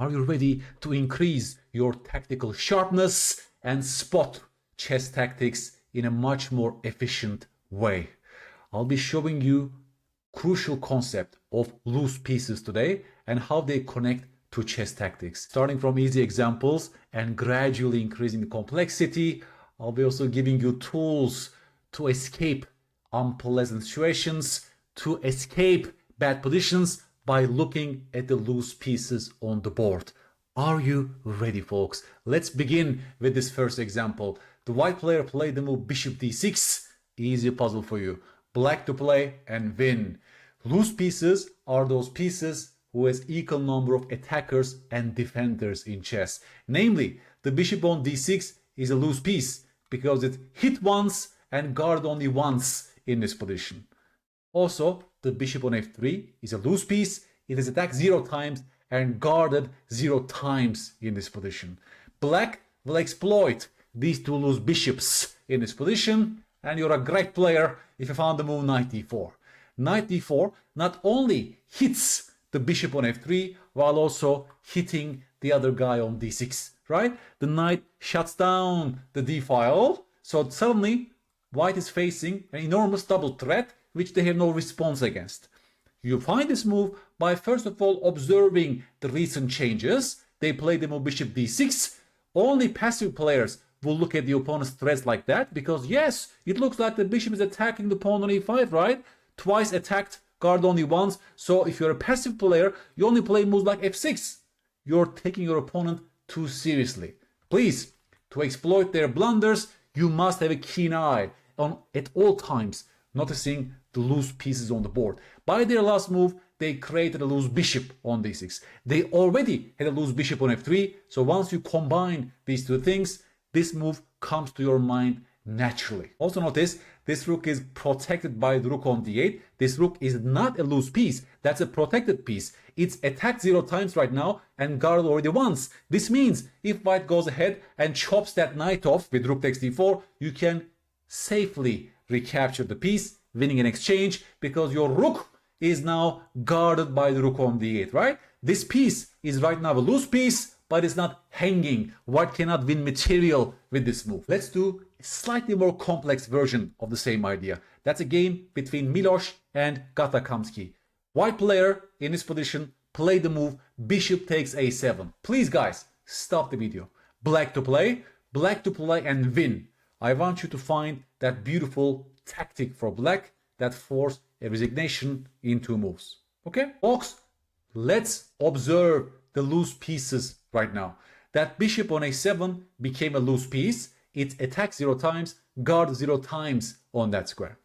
Are you ready to increase your tactical sharpness and spot chess tactics in a much more efficient way? I'll be showing you crucial concept of loose pieces today and how they connect to chess tactics. Starting from easy examples and gradually increasing the complexity, I'll be also giving you tools to escape unpleasant situations, to escape bad positions by looking at the loose pieces on the board. Are you ready, folks? Let's begin with this first example. The white player played the move bishop d6. Easy puzzle for you. Black to play and win. Loose pieces are those pieces who has equal number of attackers and defenders in chess. Namely, the bishop on d6 is a loose piece because it hit once and guarded only once in this position. Also, the bishop on f3 is a loose piece. It is attacked 0 times and guarded 0 times in this position. Black will exploit these two loose bishops in this position, and you're a great player if you found the move knight d4. Knight d4 not only hits the bishop on f3 while also hitting the other guy on d6, right? The knight shuts down the d file, so suddenly white is facing an enormous double threat which they have no response against. You find this move by first of all observing the recent changes. They play the move bishop d6. Only passive players will look at the opponent's threats like that because yes, it looks like the bishop is attacking the pawn on e5, right? Twice attacked, guard only once. So if you're a passive player, you only play moves like f6. You're taking your opponent too seriously. Please, to exploit their blunders, you must have a keen eye on at all times, noticing the loose pieces on the board. By their last move, they created a loose bishop on d6. They already had a loose bishop on f3. So once you combine these two things, this move comes to your mind naturally. Also notice, this rook is protected by the rook on d8. This rook is not a loose piece. That's a protected piece. It's attacked 0 times right now and guarded already once. This means if white goes ahead and chops that knight off with rook takes d4, you can safely recapture the piece, winning an exchange because your rook is now guarded by the rook on d8, right? This piece is right now a loose piece, but it's not hanging. White cannot win material with this move. Let's do a slightly more complex version of the same idea. That's a game between Miloš and Gatakamsky. White player in this position played the move bishop takes a7. Please guys, stop the video. Black to play and win. I want you to find that beautiful tactic for black that forced a resignation in 2 moves. Okay? Folks, let's observe the loose pieces right now. That bishop on a7 became a loose piece. It attacked 0 times, guard 0 times on that square.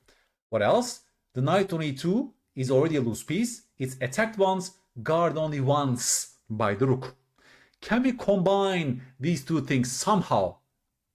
What else? The knight on e2 is already a loose piece. It's attacked once, guard only once by the rook. Can we combine these two things somehow?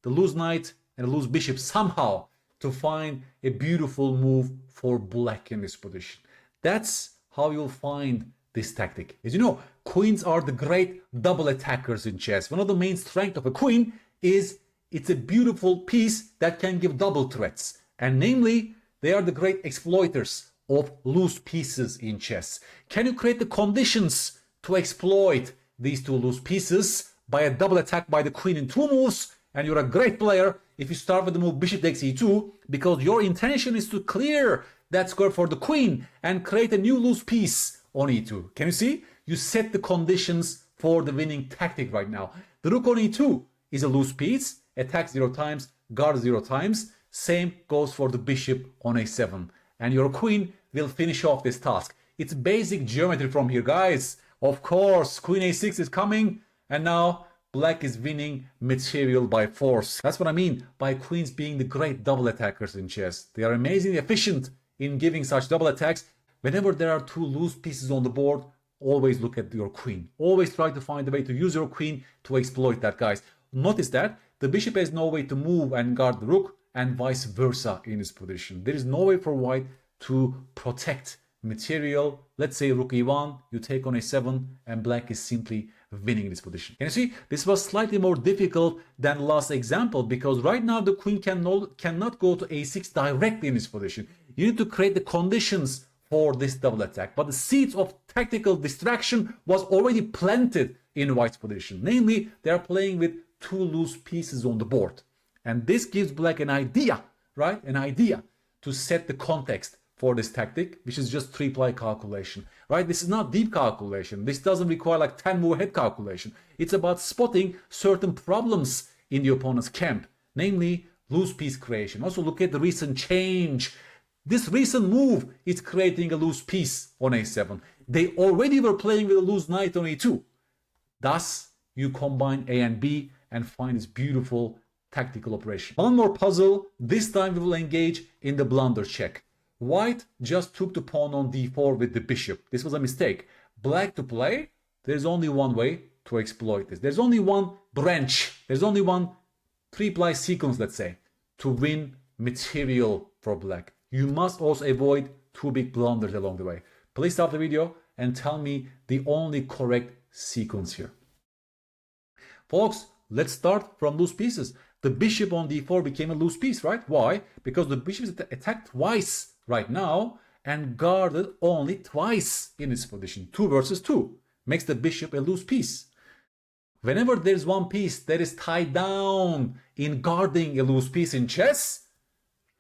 The loose knight and the loose bishop somehow to find a beautiful move for black in this position. That's how you'll find this tactic. As you know, queens are the great double attackers in chess. One of the main strengths of a queen is it's a beautiful piece that can give double threats. And namely, they are the great exploiters of loose pieces in chess. Can you create the conditions to exploit these two loose pieces by a double attack by the queen in 2 moves? And you're a great player if you start with the move bishop takes e2 because your intention is to clear that square for the queen and create a new loose piece on e2. Can you see? You set the conditions for the winning tactic right now. The rook on e2 is a loose piece, attacks 0 times, guards 0 times. Same goes for the bishop on a7. And your queen will finish off this task. It's basic geometry from here, guys. Of course, queen a6 is coming, and now black is winning material by force. That's what I mean by queens being the great double attackers in chess. They are amazingly efficient in giving such double attacks. Whenever there are 2 loose pieces on the board, always look at your queen. Always try to find a way to use your queen to exploit that, guys. Notice that the bishop has no way to move and guard the rook, and vice versa in this position. There is no way for white to protect material. Let's say rook e1, you take on a7, and black is simply winning this position. Can you see? This was slightly more difficult than the last example because right now the queen cannot go to a6 directly in this position. You need to create the conditions for this double attack. But the seeds of tactical distraction was already planted in white's position. Namely, they are playing with two loose pieces on the board. And this gives black an idea, right? An idea to set the context for this tactic, which is just 3-ply calculation, right? This is not deep calculation. This doesn't require like 10 move ahead calculation. It's about spotting certain problems in the opponent's camp, namely loose piece creation. Also look at the recent change. This recent move is creating a loose piece on a7. They already were playing with a loose knight on a2. Thus, you combine A and B and find this beautiful tactical operation. One more puzzle. This time we will engage in the blunder check. White just took the pawn on d4 with the bishop. This was a mistake. Black to play, there's only one way to exploit this. There's only one branch. There's only one 3-ply sequence, let's say, to win material for black. You must also avoid two big blunders along the way. Please stop the video and tell me the only correct sequence here. Folks, let's start from loose pieces. The bishop on d4 became a loose piece, right? Why? Because the bishop is attacked twice right now and guarded only twice in its position. 2 versus 2 makes the bishop a loose piece. Whenever there's one piece that is tied down in guarding a loose piece in chess,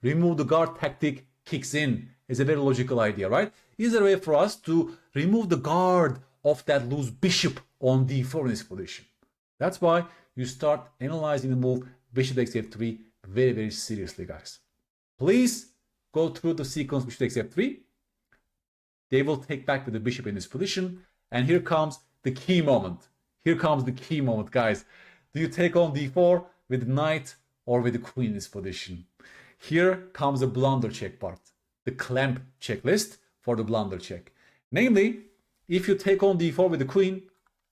remove the guard tactic kicks in. It's a very logical idea, right? Is there a way for us to remove the guard of that loose bishop on d4 in this position? That's why you start analyzing the move bishop takes f3 very, very seriously, guys. Please go through the sequence bishop takes f3. They will take back with the bishop in this position. And here comes the key moment. Here comes the key moment, guys. Do you take on d4 with the knight or with the queen in this position? Here comes the blunder check part. The clamp checklist for the blunder check. Namely, if you take on d4 with the queen,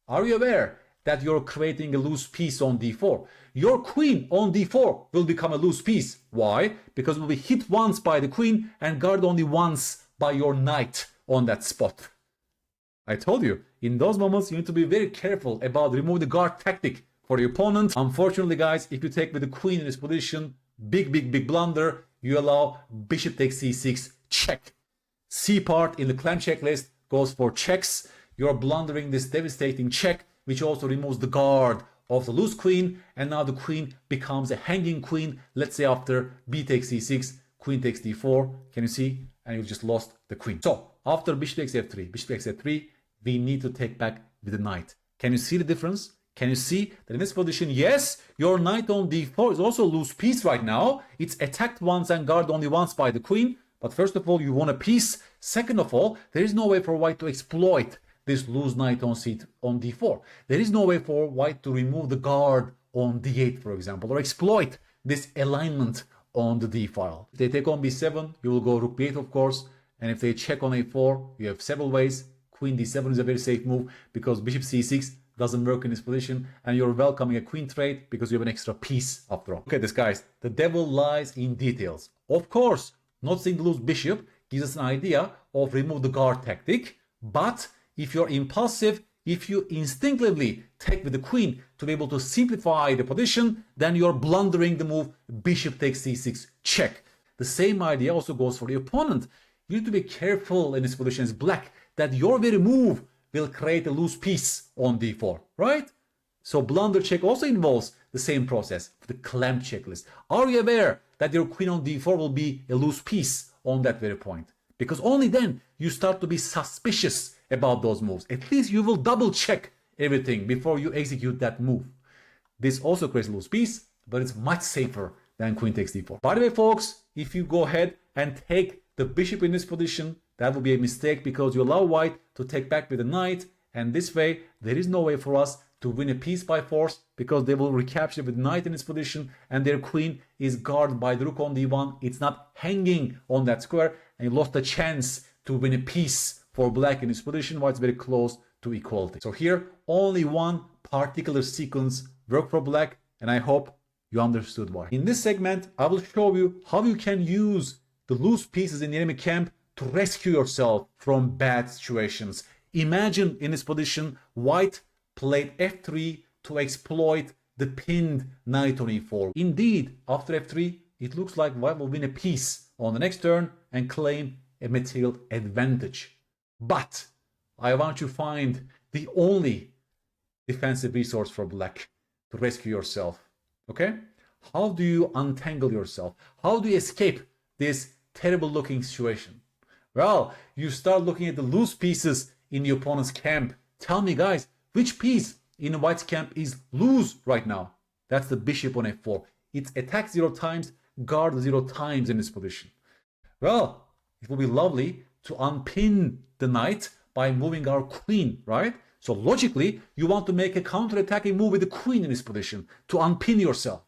are you aware that you're creating a loose piece on d4? Your queen on d4 will become a loose piece. Why? Because it will be hit once by the queen and guarded only once by your knight on that spot. I told you, in those moments, you need to be very careful about removing the guard tactic for your opponent. Unfortunately, guys, if you take with the queen in this position, big blunder, you allow bishop takes c6, check. C part in the clamp checklist goes for checks. You're blundering this devastating check, which also removes the guard of the loose queen, and now the queen becomes a hanging queen. Let's say after b takes c6, queen takes d4. Can you see? And you've just lost the queen. So after bishop takes f3, we need to take back with the knight. Can you see the difference? Can you see that in this position, yes, your knight on d4 is also a loose piece right now. It's attacked once and guarded only once by the queen. But first of all, you won a piece. Second of all, there is no way for white to exploit this loose knight on d4. There is no way for white to remove the guard on d8, for example, or exploit this alignment on the d file. If they take on b7, you will go rook b8, of course. And if they check on a4, you have several ways. Queen d7 is a very safe move because bishop c6 doesn't work in this position, and you're welcoming a queen trade because you have an extra piece after all. Look at this, guys. The devil lies in details. Of course, not seeing the loose bishop gives us an idea of remove the guard tactic, but if you're impulsive, if you instinctively take with the queen to be able to simplify the position, then you're blundering the move bishop takes c6, check. The same idea also goes for the opponent. You need to be careful in this position as black that your very move will create a loose piece on d4, right? So blunder check also involves the same process, the clamp checklist. Are you aware that your queen on d4 will be a loose piece on that very point? Because only then you start to be suspicious about those moves. At least you will double check everything before you execute that move. This also creates a loose piece, but it's much safer than queen takes d4. By the way, folks, if you go ahead and take the bishop in this position, that will be a mistake because you allow white to take back with the knight, and this way there is no way for us to win a piece by force because they will recapture with knight in this position and their queen is guarded by the rook on d1. It's not hanging on that square, and you lost the chance to win a piece for black in this position while it's very close to equality. So here only one particular sequence worked for black, and I hope you understood why. In this segment, I will show you how you can use the loose pieces in the enemy camp to rescue yourself from bad situations. Imagine in this position, white played f3 to exploit the pinned knight on e4. Indeed, after f3, it looks like white will win a piece on the next turn and claim a material advantage. But I want you to find the only defensive resource for black to rescue yourself. Okay? How do you untangle yourself? How do you escape this terrible looking situation? Well, you start looking at the loose pieces in the opponent's camp. Tell me, guys, which piece in white's camp is loose right now? That's the bishop on f4. It's attack 0 times, guard 0 times in this position. Well, it will be lovely to unpin the knight by moving our queen, right? So logically, you want to make a counter-attacking move with the queen in this position to unpin yourself.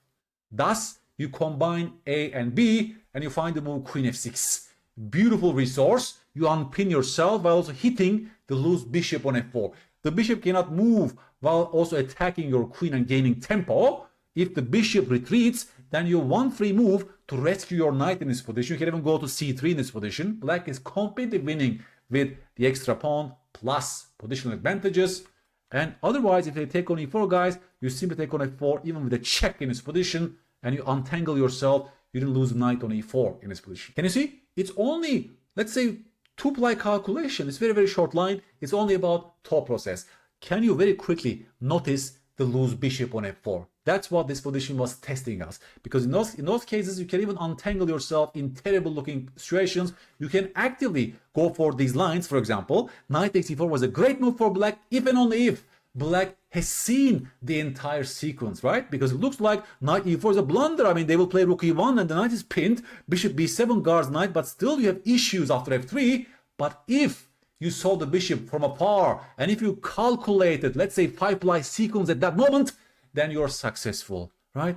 Thus, you combine A and B and you find the move queen f6. Beautiful resource. You unpin yourself while also hitting the loose bishop on f4. The bishop cannot move while also attacking your queen and gaining tempo. If the bishop retreats, then you one free move to rescue your knight in this position. You can even go to c3 in this position. Black is completely winning with the extra pawn plus positional advantages. And otherwise, if they take on e4, guys, you simply take on f4 even with a check in this position and you untangle yourself. You didn't lose the knight on e4 in this position. Can you see? It's only, let's say, 2-ply calculation. It's very, very short line. It's only about thought process. Can you very quickly notice the loose bishop on f4? That's what this position was testing us. Because in those cases, you can even untangle yourself in terrible looking situations. You can actively go for these lines. For example, knight takes e4 was a great move for black if and only if black has seen the entire sequence, right? Because it looks like knight e4 is a blunder. I mean, they will play rook e1 and the knight is pinned. Bishop b7 guards knight, but still you have issues after f3. But if you saw the bishop from afar and if you calculated, let's say, 5-ply sequence at that moment, then you're successful, right?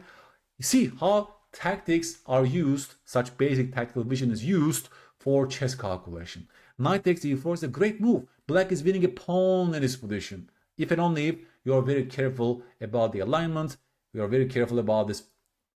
You see how tactics are used, such basic tactical vision is used for chess calculation. Knight takes e4 is a great move. Black is winning a pawn in this position. If and only if you are very careful about the alignment, you are very careful about this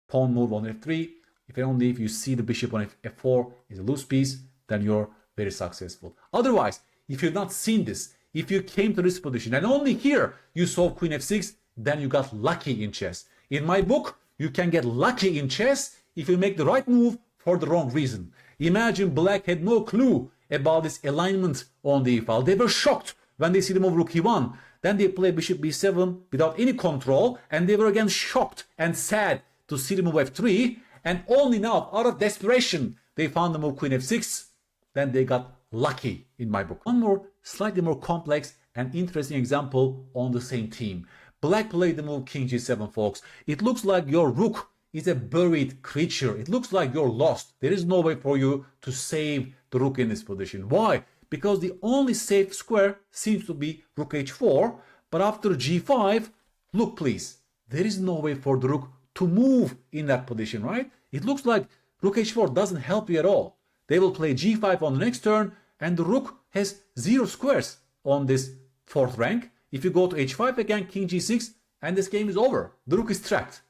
pawn move on f3. If and only if you see the bishop on f4 is a loose piece, then you're very successful. Otherwise, if you've not seen this, if you came to this position and only here you saw queen f6, then you got lucky in chess. In my book, you can get lucky in chess if you make the right move for the wrong reason. Imagine black had no clue about this alignment on the e-file. They were shocked when they see the move rook e1. Then they play bishop b7 without any control, and they were again shocked and sad to see the move f3. And only now, out of desperation, they found the move queen f6. Then they got lucky in my book. One more, slightly more complex and interesting example on the same theme. Black played the move king g7, folks. It looks like your rook is a buried creature. It looks like you're lost. There is no way for you to save the rook in this position. Why? Because the only safe square seems to be rook h4. But after g5, look please, there is no way for the rook to move in that position, right? It looks like rook h4 doesn't help you at all. They will play g5 on the next turn, and the rook has 0 squares on this 4th rank. If you go to h5 again, king g6, and this game is over. The rook is trapped.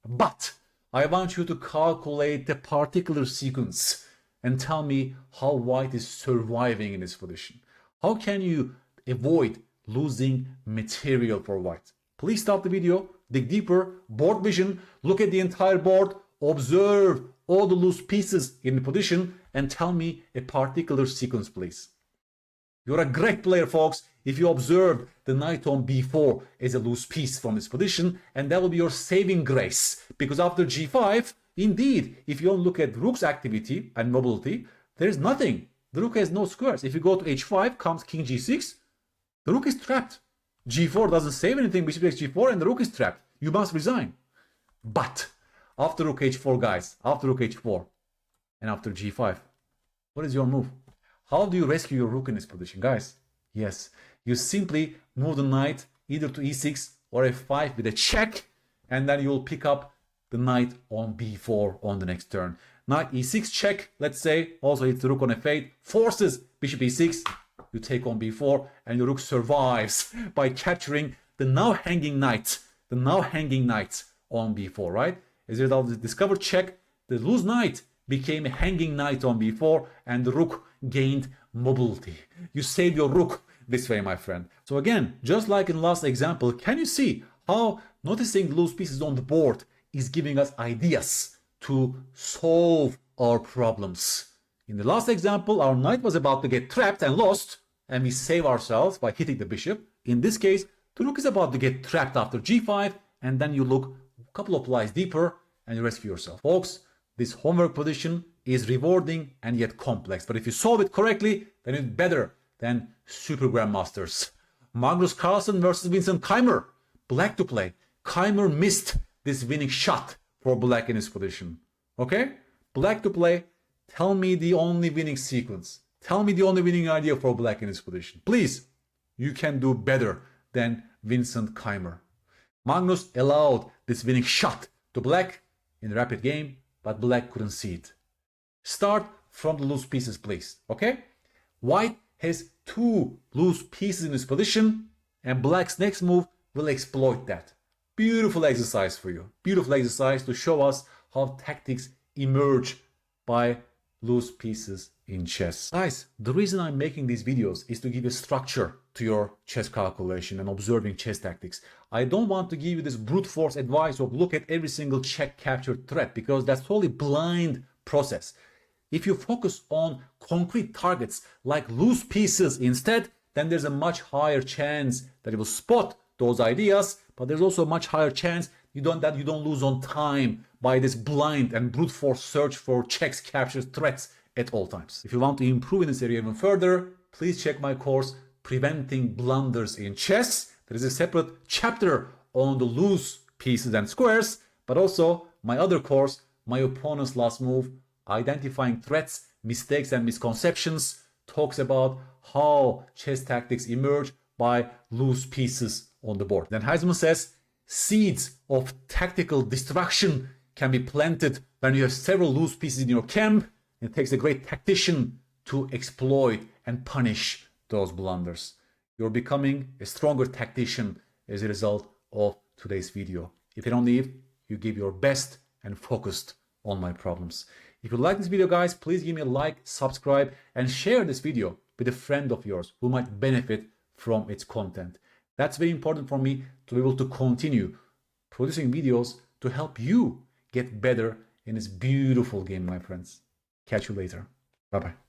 But I want you to calculate the particular sequence and tell me how white is surviving in this position. How can you avoid losing material for white? Please stop the video, dig deeper, board vision, look at the entire board, observe all the loose pieces in the position, and tell me a particular sequence, please. You're a great player, folks, if you observe the knight on b4 as a loose piece from this position, and that will be your saving grace. Because after g5, indeed, if you only look at rook's activity and mobility, there is nothing. The rook has no squares. If you go to h5, comes king g6, the rook is trapped. g4 doesn't save anything, bishop takes g4, and the rook is trapped. You must resign. But after rook h4, guys, after rook h4, and after g5, what is your move? How do you rescue your rook in this position, guys? Yes, you simply move the knight either to e6 or f5 with a check, and then you will pick up the knight on b4 on the next turn. Knight e6 check, let's say, also hits the rook on f8, forces bishop e6, you take on b4, and your rook survives by capturing the now hanging knight, on b4, right? As a result of the discovered check, the loose knight became a hanging knight on b4, and the rook gained mobility. You saved your rook this way, my friend. So again, just like in the last example, can you see how noticing the loose pieces on the board is giving us ideas to solve our problems? In the last example, our knight was about to get trapped and lost, and we save ourselves by hitting the bishop. In this case, The rook is about to get trapped after g5, and then you look a couple of lies deeper and you rescue yourself. Folks, this homework position is rewarding and yet complex, but if you solve it correctly, then it's better than super grandmasters. Magnus Carlsen versus Vincent Keimer. Black to play. Keimer missed this winning shot for black in his position. Okay? Black to play. Tell me the only winning sequence. Tell me the only winning idea for black in his position. Please, you can do better than Vincent Keimer. Magnus allowed this winning shot to black in the rapid game, but black couldn't see it. Start from the loose pieces, please. Okay? White has 2 loose pieces in his position, and black's next move will exploit that. Beautiful exercise for you. Beautiful exercise to show us how tactics emerge by loose pieces in chess. Guys, the reason I'm making these videos is to give a structure to your chess calculation and observing chess tactics. I don't want to give you this brute force advice of look at every single check captured threat, because that's totally blind process. If you focus on concrete targets like loose pieces instead, then there's a much higher chance that you will spot those ideas, but there's also a much higher chance that you don't lose on time by this blind and brute force search for checks, captures, threats at all times. If you want to improve in this area even further, please check my course, Preventing Blunders in Chess. There is a separate chapter on the loose pieces and squares, but also my other course, My Opponent's Last Move, Identifying Threats, Mistakes and Misconceptions, talks about how chess tactics emerge by loose pieces on the board. Then Heisman says, seeds of tactical destruction can be planted when you have several loose pieces in your camp. It takes a great tactician to exploit and punish those blunders. You're becoming a stronger tactician as a result of today's video. If you don't leave, you give your best and focused on my problems. If you like this video, guys, please give me a like, subscribe, and share this video with a friend of yours who might benefit from its content. That's very important for me to be able to continue producing videos to help you get better in this beautiful game, my friends. Catch you later. Bye-bye.